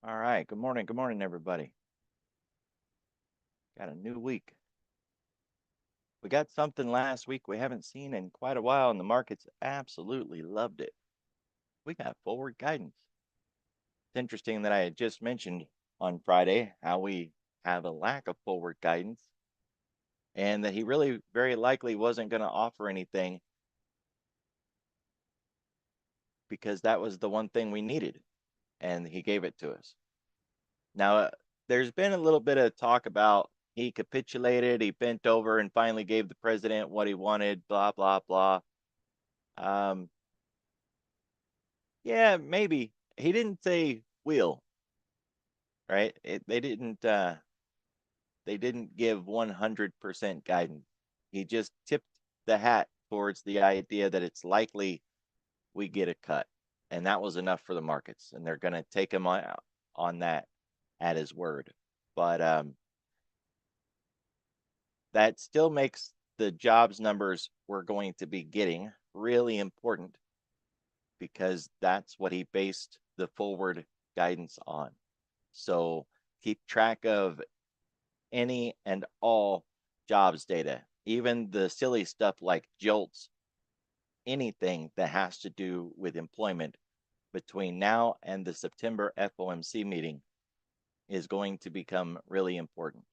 All right. Good morning, everybody. Got a new week. We got something last week we haven't seen in quite a while, and the markets absolutely loved it. We got forward guidance. It's interesting that I had just mentioned on Friday how we have a lack of forward guidance and that he really very likely wasn't going to offer anything because that was the one thing we needed, and he gave it to us. Now, there's been a little bit of talk about he capitulated, he bent over and finally gave the president what he wanted, blah, blah, blah. Um, yeah, maybe. He didn't say will, right? They didn't give 100% guidance. He just tipped the hat towards the idea that it's likely we get a cut. And that was enough for the markets. And they're going to take him on that at his word. But that still makes the jobs numbers we're going to be getting really important because that's what he based the forward guidance on. So keep track of any and all jobs data, even the silly stuff like JOLTS, anything that has to do with employment between now and the September FOMC meeting is going to become really important.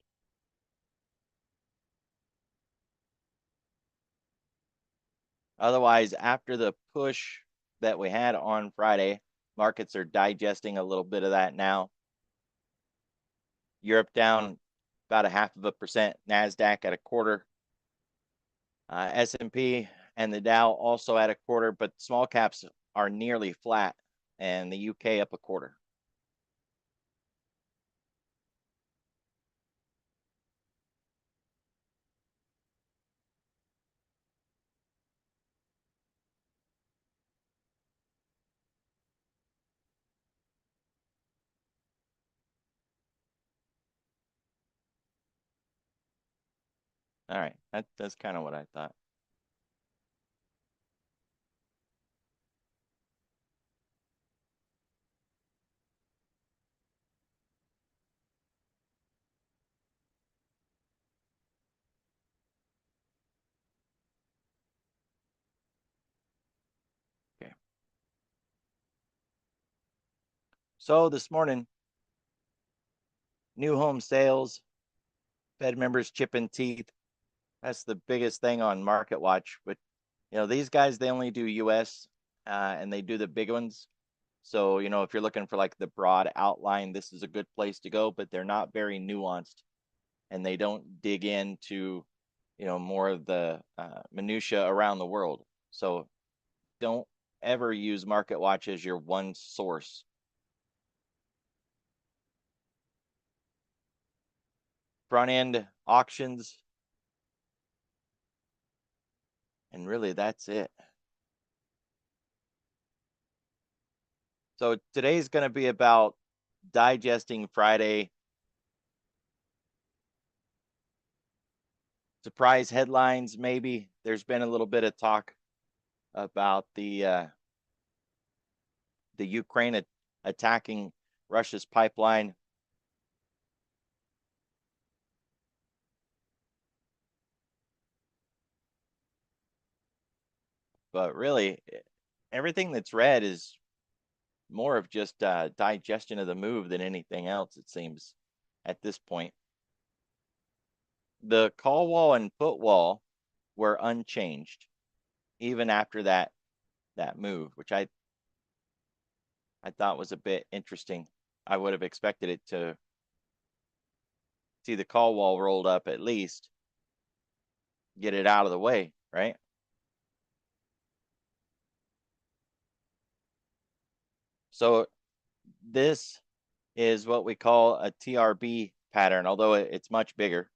Otherwise, after the push that we had on Friday, markets are digesting a little bit of that now. Europe down about 0.5%, NASDAQ at 1/4. S&P and the Dow also at 1/4, but small caps are nearly flat, and the UK up 1/4. All right, that's kind of what I thought. Okay. So this morning, new home sales, Fed members chipping teeth. That's the biggest thing on Market Watch. But these guys, they only do US and they do the big ones. So, if you're looking for like the broad outline, this is a good place to go, but they're not very nuanced and they don't dig into, more of the minutia around the world. So don't ever use Market Watch as your one source. Front end auctions. And really that's it. So today's going to be about digesting Friday. Surprise headlines, maybe. There's been a little bit of talk about the Ukraine attacking Russia's pipeline. But really, everything that's read is more of just digestion of the move than anything else, it seems, at this point. The call wall and put wall were unchanged, even after that move, which I thought was a bit interesting. I would have expected it to see the call wall rolled up at least, get it out of the way, right? So this is what we call a TRB pattern, although it's much bigger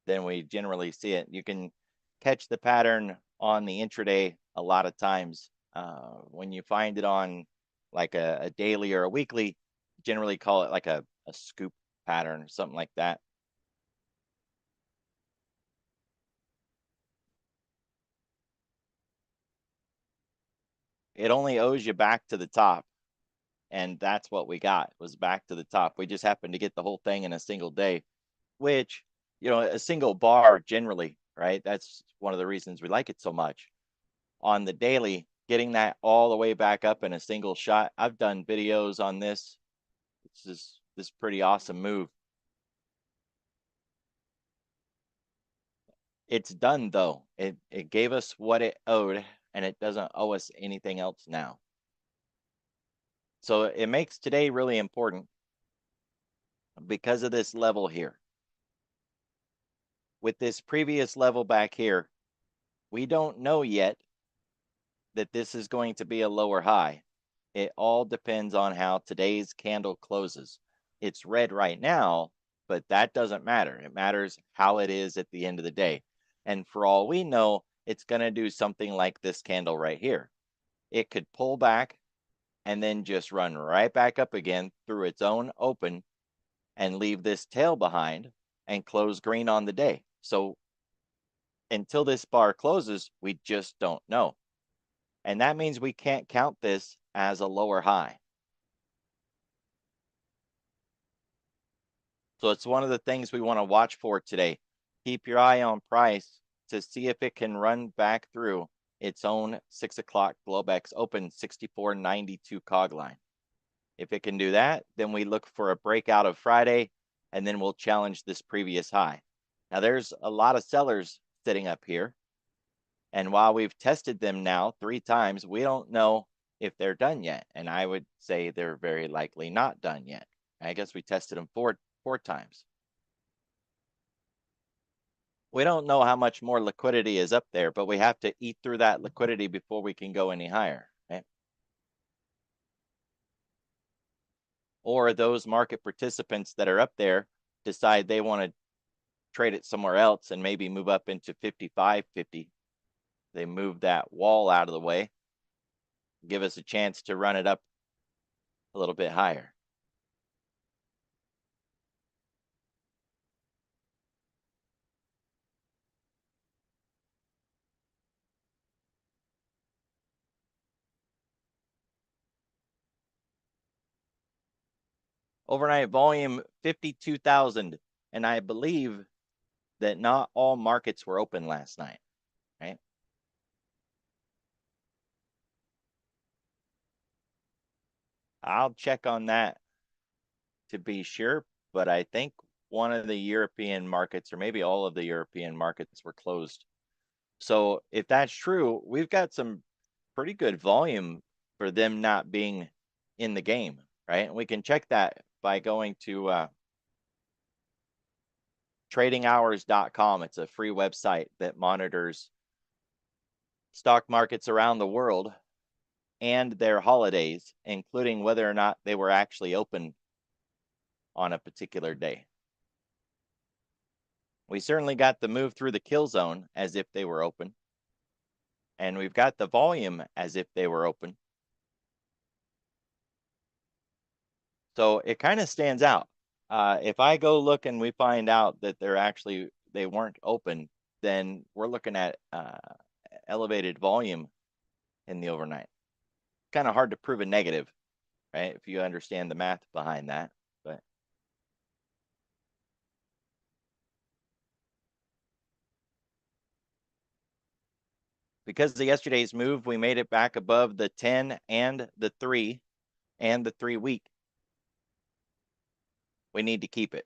than we generally see it. You can catch the pattern on the intraday a lot of times. When you find it on like a daily or a weekly, generally call it like a scoop pattern or something like that. It only owes you back to the top. And that's what we got, was back to the top. We just happened to get the whole thing in a single day, which, a single bar generally, right? That's one of the reasons we like it so much. On the daily, getting that all the way back up in a single shot. I've done videos on this. This pretty awesome move. It's done though. It gave us what it owed, and it doesn't owe us anything else now. So it makes today really important because of this level here. With this previous level back here, we don't know yet that this is going to be a lower high. It all depends on how today's candle closes. It's red right now, but that doesn't matter. It matters how it is at the end of the day. And for all we know, it's going to do something like this candle right here. It could pull back and then just run right back up again through its own open and leave this tail behind and close green on the day. So until this bar closes, we just don't know. And that means we can't count this as a lower high. So it's one of the things we want to watch for today. Keep your eye on price to see if it can run back through its own 6 o'clock Globex open 64.92 cog line. If it can do that, then we look for a breakout of Friday, and then we'll challenge this previous high. Now there's a lot of sellers sitting up here. And while we've tested them now 3 times, we don't know if they're done yet. And I would say they're very likely not done yet. I guess we tested them four times. We don't know how much more liquidity is up there, but we have to eat through that liquidity before we can go any higher, right? Or those market participants that are up there decide they want to trade it somewhere else and maybe move up into 55.50. They move that wall out of the way, give us a chance to run it up a little bit higher. Overnight volume 52,000, and I believe that not all markets were open last night, right? I'll check on that to be sure, but I think one of the European markets, or maybe all of the European markets, were closed. So if that's true, we've got some pretty good volume for them not being in the game, right? And we can check that by going to tradinghours.com. It's a free website that monitors stock markets around the world and their holidays, including whether or not they were actually open on a particular day. We certainly got the move through the kill zone as if they were open, and we've got the volume as if they were open. So it kind of stands out. If I go look and we find out that they weren't open, then we're looking at elevated volume in the overnight. Kind of hard to prove a negative, right? If you understand the math behind that, but because of yesterday's move, we made it back above the 10 and the 3 and the 3 week. We need to keep it,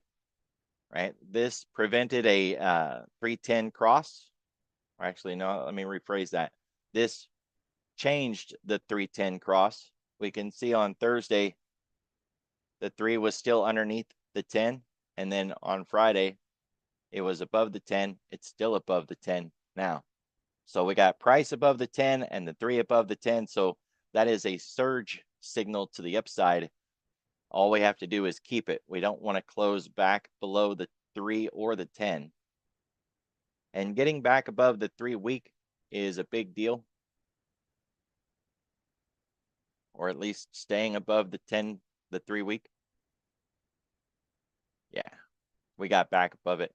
right? This prevented a 310 cross. Or actually, no, let me rephrase that. This changed the 310 cross. We can see on Thursday, the 3 was still underneath the 10. And then on Friday, it was above the 10. It's still above the 10 now. So we got price above the 10 and the 3 above the 10. So that is a surge signal to the upside. All we have to do is keep it. We don't want to close back below the 3 or the 10. And getting back above the 3 week is a big deal. Or at least staying above the 10, the 3 week. Yeah, we got back above it.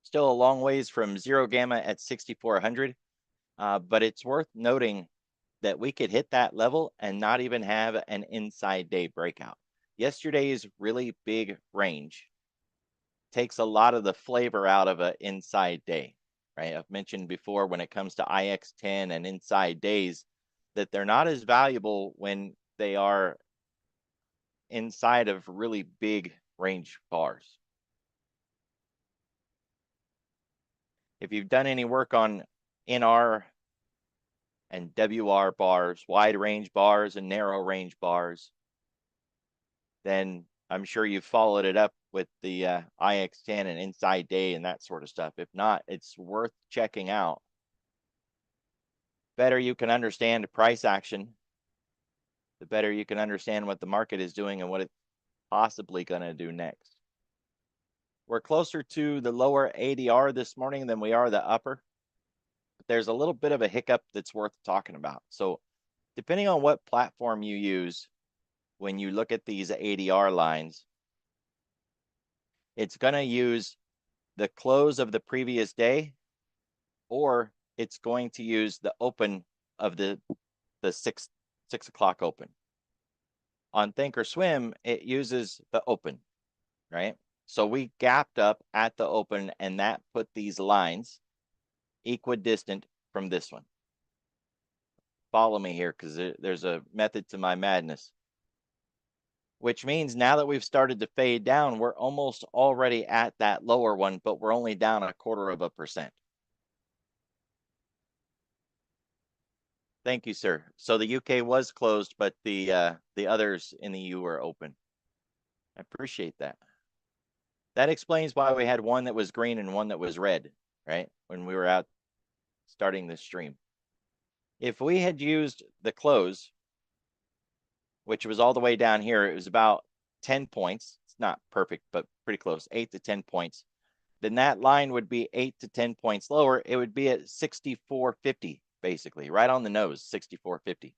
Still a long ways from zero gamma at 6,400, but it's worth noting that we could hit that level and not even have an inside day breakout. Yesterday's really big range takes a lot of the flavor out of an inside day, right? I've mentioned before when it comes to IX10 and inside days that they're not as valuable when they are inside of really big range bars. If you've done any work on NR and WR bars, wide range bars and narrow range bars, then I'm sure you've followed it up with the IX10 and inside day and that sort of stuff. If not, it's worth checking out. Better you can understand price action, the better you can understand what the market is doing and what it's possibly going to do next. We're closer to the lower ADR this morning than we are the upper, but there's a little bit of a hiccup that's worth talking about. So depending on what platform you use, when you look at these ADR lines, it's going to use the close of the previous day, or it's going to use the open of the 6 o'clock open. On Thinkorswim, it uses the open, right? So we gapped up at the open, and that put these lines equidistant from this one. Follow me here, because there's a method to my madness. Which means now that we've started to fade down, we're almost already at that lower one, but we're only down 0.25%. Thank you, sir. So the UK was closed, but the others in the EU are open. I appreciate that. That explains why we had one that was green and one that was red, right? When we were out starting this stream. If we had used the close, which was all the way down here, it was about 10 points. It's not perfect, but pretty close, 8 to 10 points. Then that line would be 8 to 10 points lower. It would be at 64.50, basically, right on the nose, 64.50.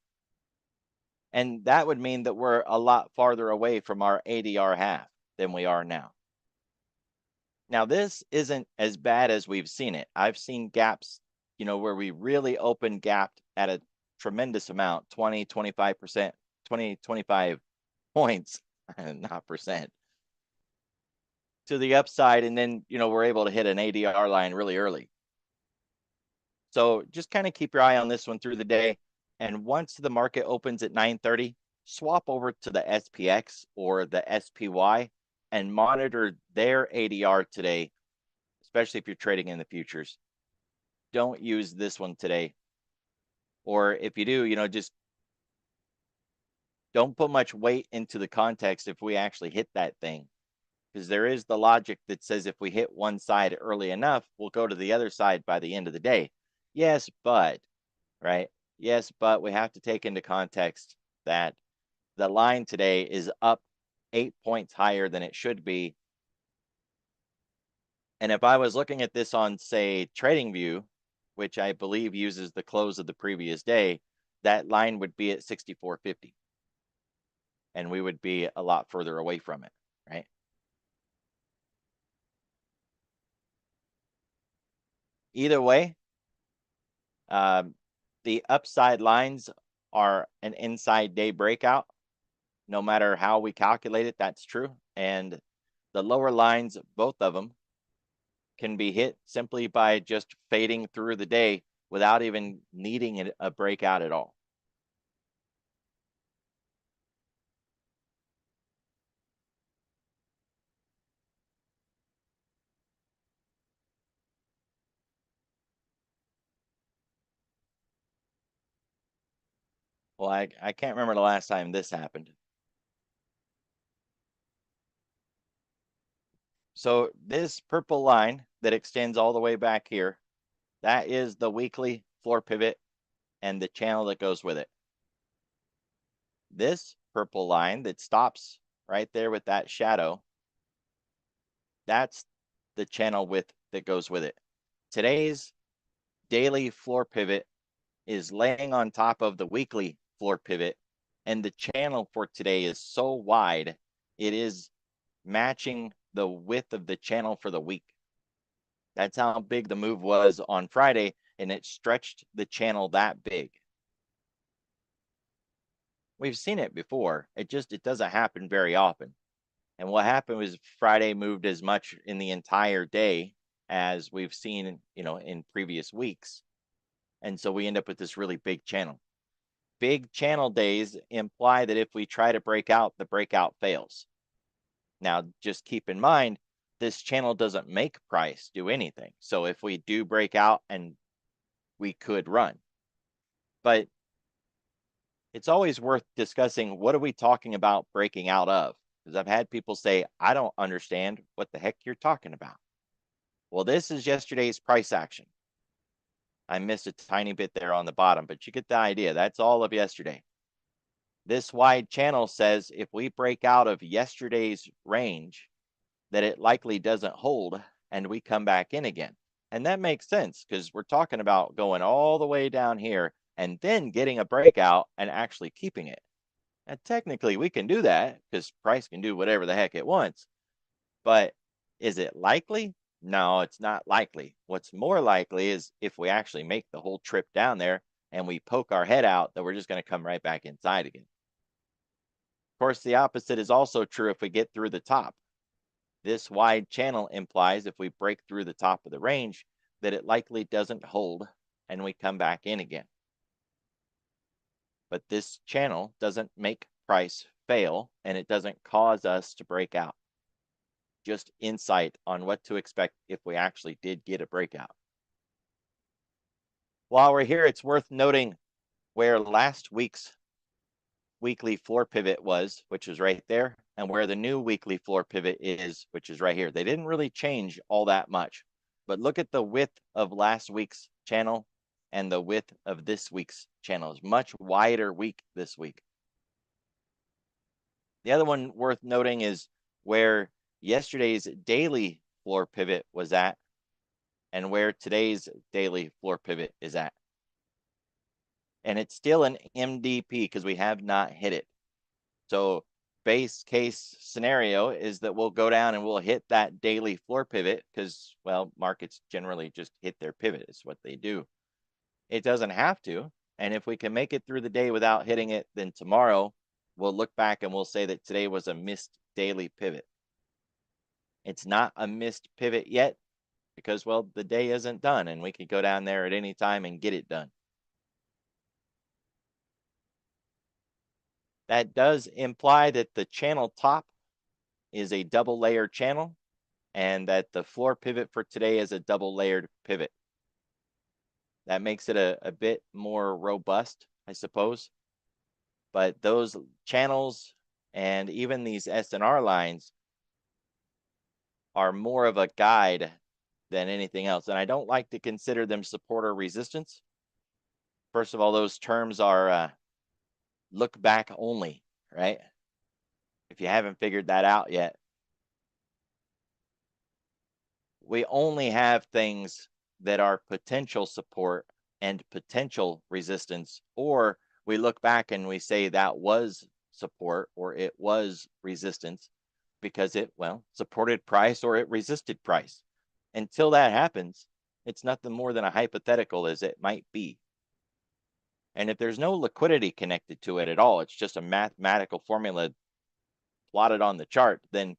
And that would mean that we're a lot farther away from our ADR half than we are now. Now, this isn't as bad as we've seen it. I've seen gaps, where we really open gapped at a tremendous amount, 20, 25%, 20, 25 points, not percent, to the upside. And then, we're able to hit an ADR line really early. So just kind of keep your eye on this one through the day. And once the market opens at 9:30, swap over to the SPX or the SPY and monitor their ADR today, especially if you're trading in the futures. Don't use this one today. Or if you do, just don't put much weight into the context if we actually hit that thing. Because there is the logic that says if we hit one side early enough, we'll go to the other side by the end of the day. Yes, but, right? Yes, but we have to take into context that the line today is up 8 points higher than it should be. And if I was looking at this on, say, TradingView, which I believe uses the close of the previous day, that line would be at 64.50. And we would be a lot further away from it, right? Either way, the upside lines are an inside day breakout. No matter how we calculate it, that's true. And the lower lines, both of them, can be hit simply by just fading through the day without even needing a breakout at all. Well, I can't remember the last time this happened. So this purple line that extends all the way back here, that is the weekly floor pivot and the channel that goes with it. This purple line that stops right there with that shadow, that's the channel width that goes with it. Today's daily floor pivot is laying on top of the weekly floor pivot, and the channel for today is so wide, it is matching the width of the channel for the week. That's how big the move was on Friday, and it stretched the channel that big. We've seen it before. It doesn't happen very often. And what happened was Friday moved as much in the entire day as we've seen, in previous weeks. And so we end up with this really big channel. Big channel days imply that if we try to break out, the breakout fails. Now, just keep in mind, this channel doesn't make price do anything. So if we do break out, and we could run, but it's always worth discussing, what are we talking about breaking out of? Because I've had people say, I don't understand what the heck you're talking about. Well, this is yesterday's price action. I missed a tiny bit there on the bottom, but you get the idea. That's all of yesterday. This wide channel says if we break out of yesterday's range, that it likely doesn't hold and we come back in again. And that makes sense because we're talking about going all the way down here and then getting a breakout and actually keeping it. And technically we can do that because price can do whatever the heck it wants. But is it likely? No, it's not likely. What's more likely is if we actually make the whole trip down there and we poke our head out, that we're just going to come right back inside again. Of course, the opposite is also true if we get through the top. This wide channel implies if we break through the top of the range, that it likely doesn't hold and we come back in again. But this channel doesn't make price fail and it doesn't cause us to break out. Just insight on what to expect if we actually did get a breakout. While we're here, it's worth noting where last week's weekly floor pivot was, which is right there, and where the new weekly floor pivot is, which is right here. They didn't really change all that much, but look at the width of last week's channel and the width of this week's channel. Is much wider week this week. The other one worth noting is where yesterday's daily floor pivot was at and where today's daily floor pivot is at. And it's still an MDP because we have not hit it. So base case scenario is that we'll go down and we'll hit that daily floor pivot because, well, markets generally just hit their pivot. It's what they do. It doesn't have to. And if we can make it through the day without hitting it, then tomorrow we'll look back and we'll say that today was a missed daily pivot. It's not a missed pivot yet because, well, the day isn't done and we could go down there at any time and get it done. That does imply that the channel top is a double layer channel and that the floor pivot for today is a double layered pivot. That makes it a bit more robust, I suppose. But those channels and even these S&R lines are more of a guide than anything else. And I don't like to consider them support or resistance. First of all, those terms are look back only, right? If you haven't figured that out yet. We only have things that are potential support and potential resistance, or we look back and we say that was support or it was resistance because it, well, supported price or it resisted price. Until that happens, it's nothing more than a hypothetical as it might be. And if there's no liquidity connected to it at all, it's just a mathematical formula plotted on the chart, then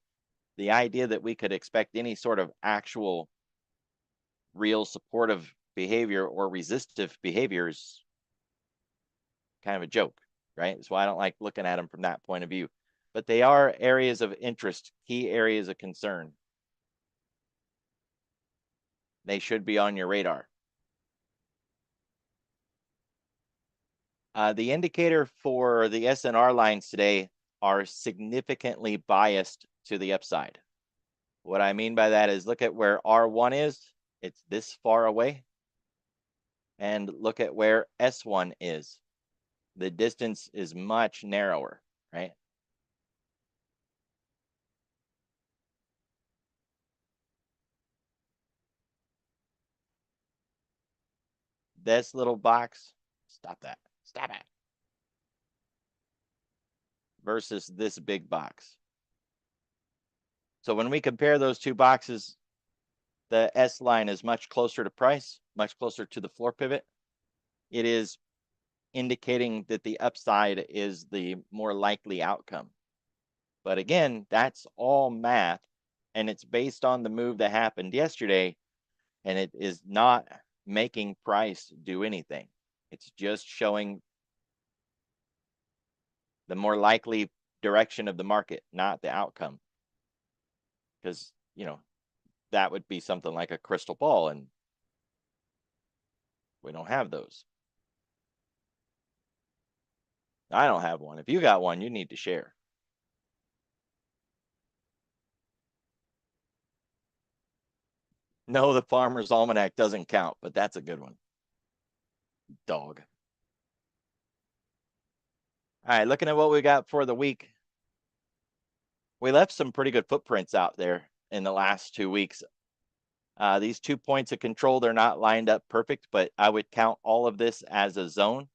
the idea that we could expect any sort of actual real supportive behavior or resistive behavior is kind of a joke, right? That's why I don't like looking at them from that point of view. But they are areas of interest, key areas of concern. They should be on your radar. The indicator for the S&R lines today are significantly biased to the upside. What I mean by that is look at where R1 is. It's this far away. And look at where S1 is. The distance is much narrower, right? This little box, stop that, stop it, versus this big box. So when we compare those two boxes, the S line is much closer to price, much closer to the floor pivot. It is indicating that the upside is the more likely outcome. But again, that's all math, and it's based on the move that happened yesterday, and it is not making price do anything. It's just showing the more likely direction of the market, not the outcome. Because, that would be something like a crystal ball, and we don't have those. I don't have one. If you got one, you need to share. No, the Farmer's Almanac doesn't count, but that's a good one. Dog. All right, looking at what we got for the week. We left some pretty good footprints out there in the last 2 weeks. These 2 points of control, they're not lined up perfect, but I would count all of this as a zone.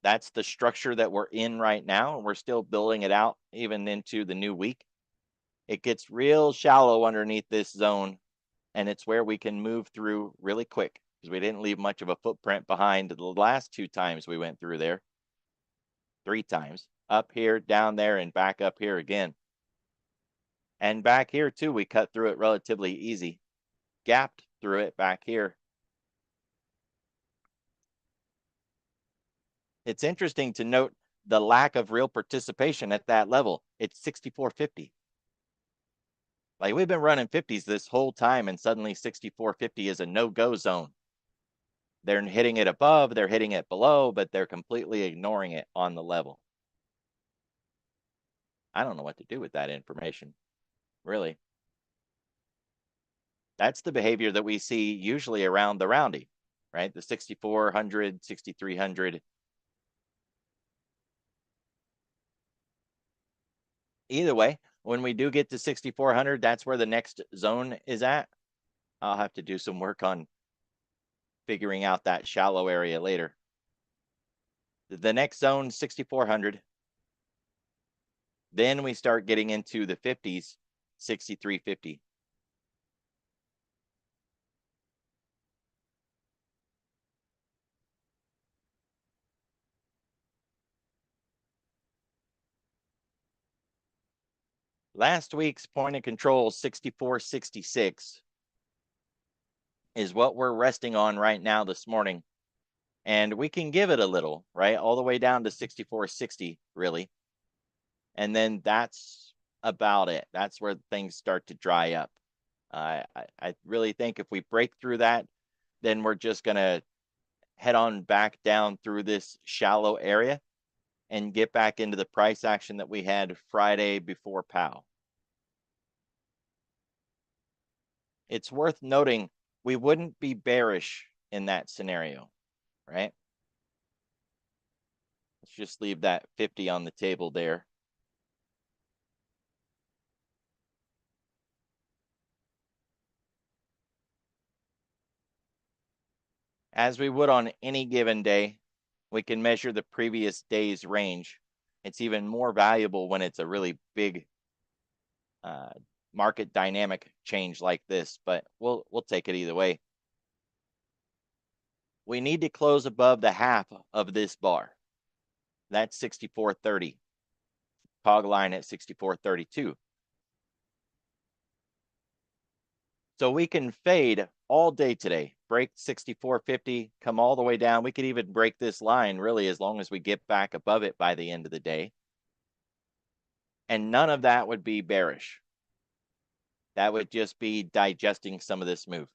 That's the structure that we're in right now, and we're still building it out even into the new week. It gets real shallow underneath this zone, and it's where we can move through really quick because we didn't leave much of a footprint behind the last 2 times we went through there. 3 times. Up here, down there, and back up here again. And back here too, we cut through it relatively easy. Gapped through it back here. It's interesting to note the lack of real participation at that level. It's 64.50. Like, we've been running 50s this whole time, and suddenly 64.50 is a no-go zone. They're hitting it above, they're hitting it below, but they're completely ignoring it on the level. I don't know what to do with that information, really. That's the behavior that we see usually around the roundie, right? The 6,400, 6,300. Either way, when we do get to 6,400, that's where the next zone is at. I'll have to do some work on figuring out that shallow area later. The next zone, 6,400. Then we start getting into the 50s, 6,350. Last week's point of control, 64.66, is what we're resting on right now this morning. And we can give it a little, right? All the way down to 64.60, really. And then that's about it. That's where things start to dry up. I really think if we break through that, then we're just going to head on back down through this shallow area and get back into the price action that we had Friday before POW. It's worth noting we wouldn't be bearish in that scenario, right? Let's just leave that 50 on the table there. As we would on any given day, we can measure the previous day's range. It's even more valuable when it's a really big market dynamic change like this, but we'll take it either way. We need to close above the half of this bar. That's 64.30. Cog line at 64.32. So we can fade all day today, break 64.50, come all the way down. We could even break this line really as long as we get back above it by the end of the day. And none of that would be bearish. That would just be digesting some of this move.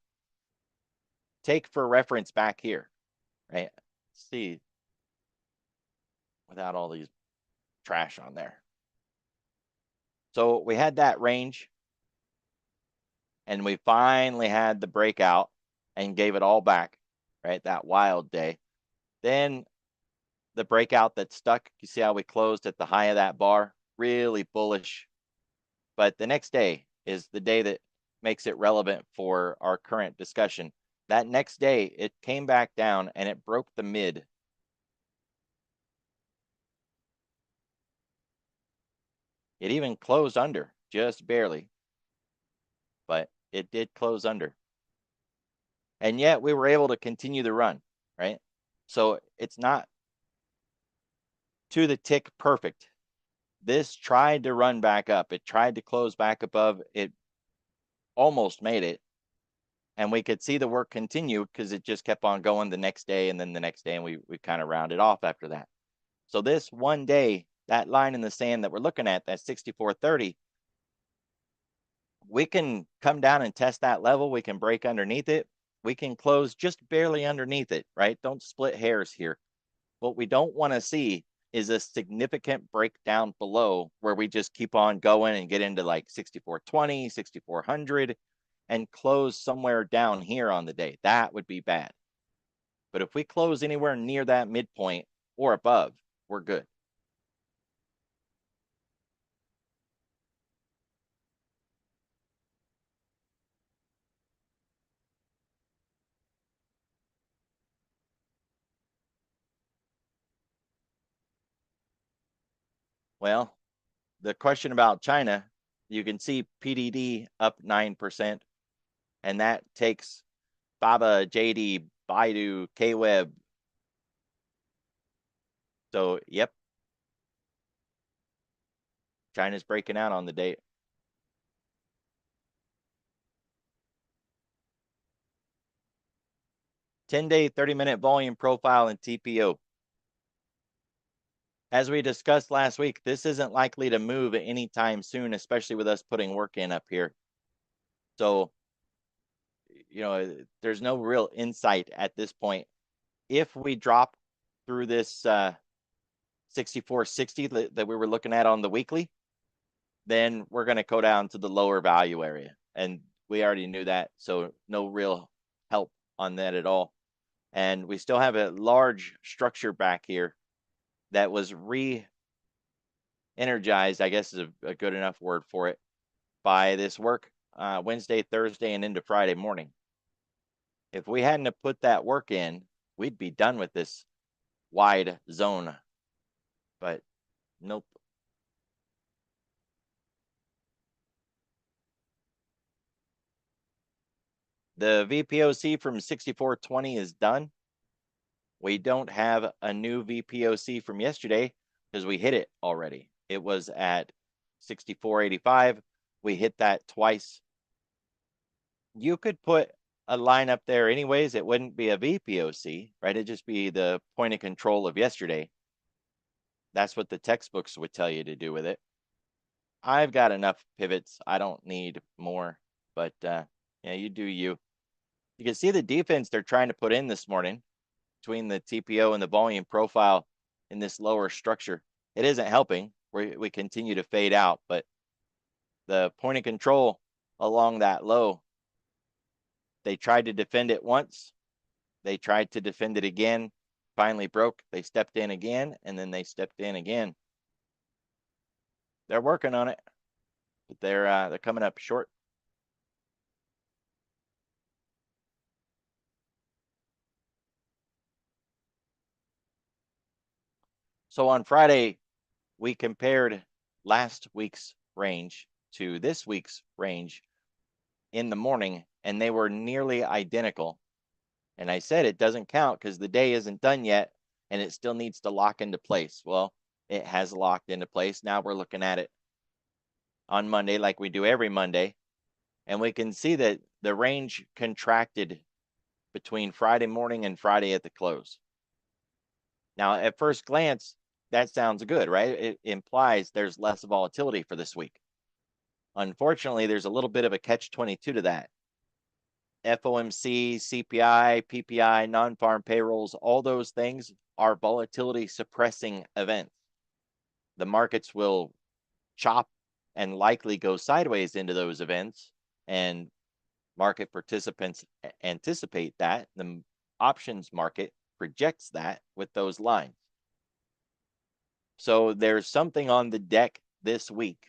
Take for reference back here, right? See, without all these trash on there. So we had that range, and we finally had the breakout and gave it all back, right? That wild day. Then the breakout that stuck, you see how we closed at the high of that bar? Really bullish. But the next day is the day that makes it relevant for our current discussion. That next day, it came back down and it broke the mid. It even closed under, just barely. But It did close under. And yet we were able to continue the run, right? So it's not to the tick perfect. This tried to run back up. It tried to close back above. It almost made it. And we could see the work continue because it just kept on going the next day and then the next day. And we kind of rounded off after that. So this one day, that line in the sand that we're looking at, that 64.30, we can come down and test that level. We can break underneath it. We can close just barely underneath it, right? Don't split hairs here. What we don't want to see is a significant breakdown below where we just keep on going and get into like 64.20, 6400 and close somewhere down here on the day. That would be bad. But if we close anywhere near that midpoint or above, we're good. Well, the question about China, you can see PDD up 9%, and that takes Baba, JD, Baidu, KWeb. So, yep, China's breaking out on the date. 10-day, 30-minute volume profile in TPO. As we discussed last week, this isn't likely to move anytime soon, especially with us putting work in up here. So, there's no real insight at this point. If we drop through this 64.60 that we were looking at on the weekly, then we're going to go down to the lower value area. And we already knew that. So no real help on that at all. And we still have a large structure back here that was re-energized, I guess is a good enough word for it, by this work Wednesday, Thursday, and into Friday morning. If we hadn't have put that work in, we'd be done with this wide zone. But nope. The VPOC from 64.20 is done. We don't have a new VPOC from yesterday because we hit it already. It was at 64.85. We hit that twice. You could put a line up there anyways. It wouldn't be a VPOC, right? It'd just be the point of control of yesterday. That's what the textbooks would tell you to do with it. I've got enough pivots. I don't need more, but yeah, you do you. You can see the defense they're trying to put in this morning between the TPO and the volume profile in this lower structure. It isn't helping. We continue to fade out, but the point of control along that low, they tried to defend it once. They tried to defend it again, finally broke. They stepped in again, and then they stepped in again. They're working on it, but they're coming up short. So on Friday, we compared last week's range to this week's range in the morning, and they were nearly identical. And I said it doesn't count because the day isn't done yet, and it still needs to lock into place. Well, it has locked into place. Now we're looking at it on Monday like we do every Monday, and we can see that the range contracted between Friday morning and Friday at the close. Now, at first glance, that sounds good, right? It implies there's less volatility for this week. Unfortunately, there's a little bit of a catch-22 to that. FOMC, CPI, PPI, non-farm payrolls, all those things are volatility suppressing events. The markets will chop and likely go sideways into those events, and market participants anticipate that. The options market projects that with those lines. So there's something on the deck this week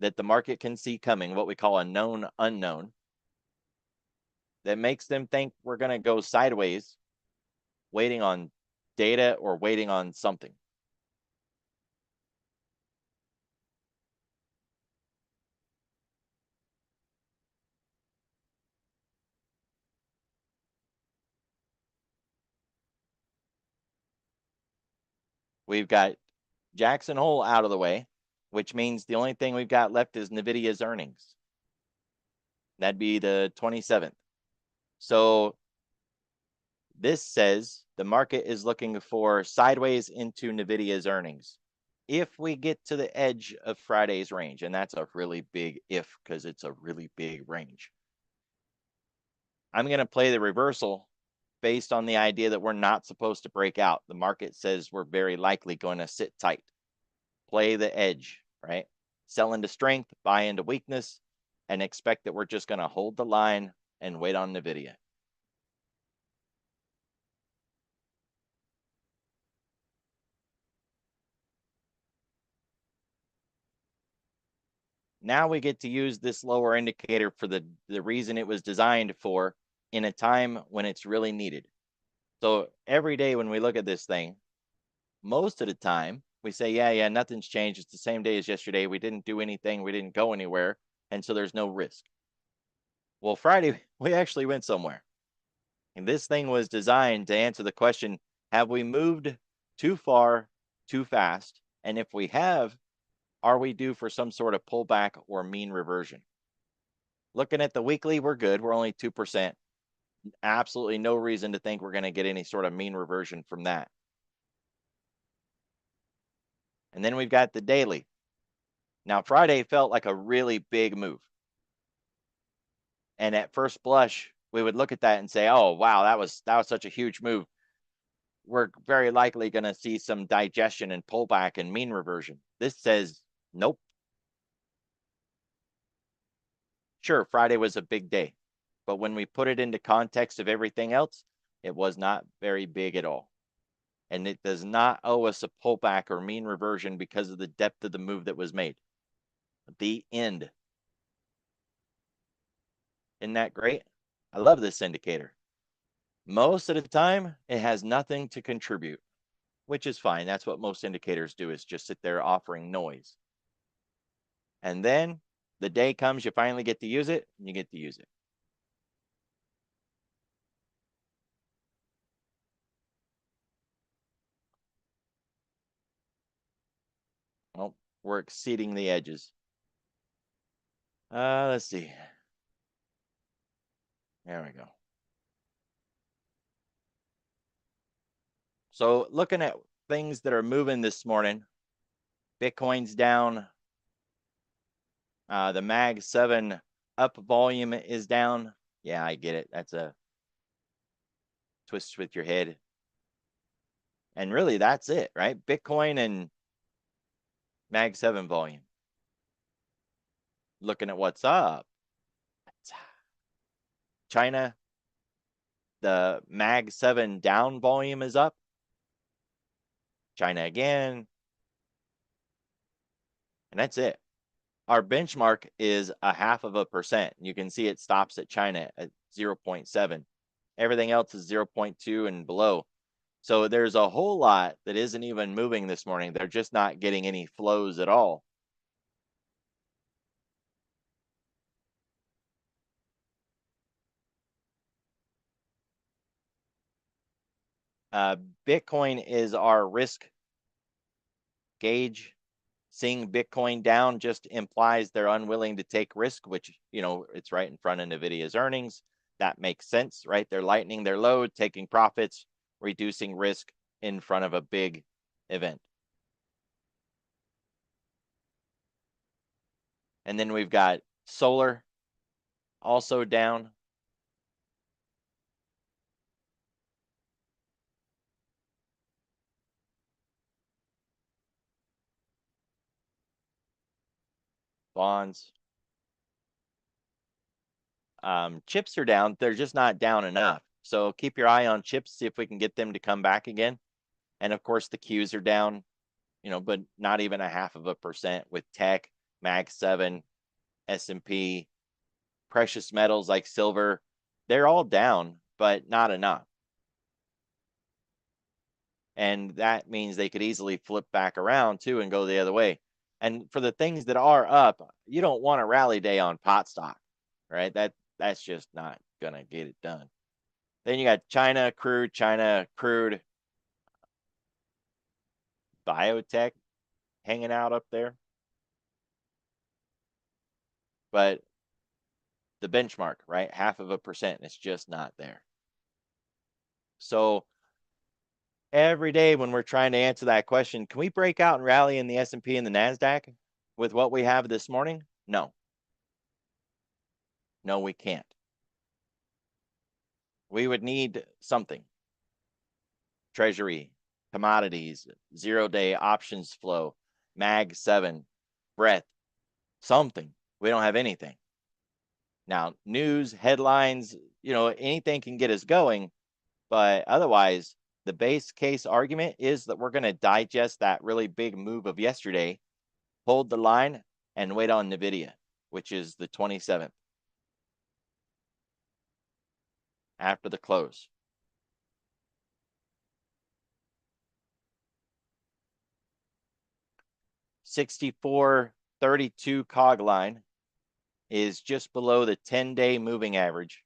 that the market can see coming, what we call a known unknown, that makes them think we're going to go sideways, waiting on data or waiting on something. we've got Jackson Hole out of the way, which means the only thing we've got left is NVIDIA's earnings. That'd be the 27th. So this says the market is looking for sideways into NVIDIA's earnings. If we get to the edge of Friday's range, and that's a really big if because it's a really big range, I'm going to play the reversal based on the idea that we're not supposed to break out. The market says we're very likely going to sit tight. Play the edge, right? Sell into strength, buy into weakness, and expect that we're just going to hold the line and wait on NVIDIA. Now we get to use this lower indicator for the reason it was designed for, in a time when it's really needed. So every day when we look at this thing, most of the time we say, yeah, nothing's changed. It's the same day as yesterday. We didn't do anything. We didn't go anywhere. And so there's no risk. Well, Friday, we actually went somewhere. And this thing was designed to answer the question, have we moved too far, too fast? And if we have, are we due for some sort of pullback or mean reversion? Looking at the weekly, we're good. We're only 2%. Absolutely no reason to think we're going to get any sort of mean reversion from that. And then we've got the daily. Now, Friday felt like a really big move. And at first blush, we would look at that and say, oh, wow, that was such a huge move. We're very likely going to see some digestion and pullback and mean reversion. This says, nope. Sure, Friday was a big day, but when we put it into context of everything else, it was not very big at all. And it does not owe us a pullback or mean reversion because of the depth of the move that was made. The end. Isn't that great? I love this indicator. Most of the time, it has nothing to contribute, which is fine. That's what most indicators do, is just sit there offering noise. And then the day comes, you finally get to use it, and you get to use it. Well, we're exceeding the edges. Let's see. There we go. So looking at things that are moving this morning, Bitcoin's down. The Mag 7 up volume is down. Yeah, I get it. That's a twist with your head. And really, that's it, right? Bitcoin and Mag 7 volume. Looking at what's up. China, the Mag 7 down volume is up. China again. And that's it. Our benchmark is 0.5%. You can see it stops at China at 0.7. Everything else is 0.2 and below. So there's a whole lot that isn't even moving this morning. They're just not getting any flows at all. Bitcoin is our risk gauge. Seeing Bitcoin down just implies they're unwilling to take risk, which, it's right in front of NVIDIA's earnings. That makes sense, right? They're lightening their load, taking profits, reducing risk in front of a big event. And then we've got solar also down. Bonds. Chips are down. They're just not down enough. So keep your eye on chips, see if we can get them to come back again. And of course, the Qs are down, but not even 0.5% with tech, Mag 7, S&P, precious metals like silver. They're all down, but not enough. And that means they could easily flip back around too and go the other way. And for the things that are up, you don't want a rally day on pot stock, right? That's just not gonna get it done. Then you got China crude, biotech hanging out up there. But the benchmark, right? 0.5%, it's just not there. So every day when we're trying to answer that question, can we break out and rally in the S&P and the NASDAQ with what we have this morning? No. No, we can't. We would need something. Treasury, commodities, 0-day options flow, Mag 7, breadth, something. We don't have anything. Now, news, headlines, anything can get us going, but otherwise, the base case argument is that we're going to digest that really big move of yesterday, hold the line, and wait on NVIDIA, which is the 27th after the close. $64.32 cog line is just below the 10-day moving average.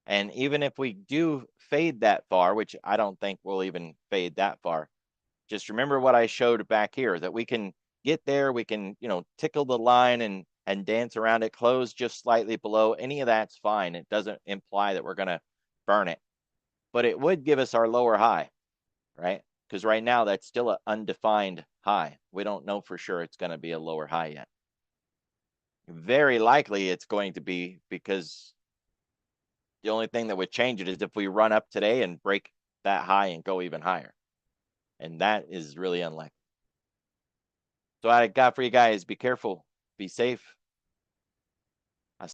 And even if we do fade that far, which I don't think we'll even fade that far, just remember what I showed back here, that we can get there, we can, tickle the line and dance around it, close just slightly below. Any of that's fine. It doesn't imply that we're going to burn it, but it would give us our lower high, right? Because right now that's still an undefined high. We don't know for sure it's going to be a lower high yet. Very likely it's going to be, because the only thing that would change it is if we run up today and break that high and go even higher. And that is really unlikely. So I got for you guys, be careful, be safe,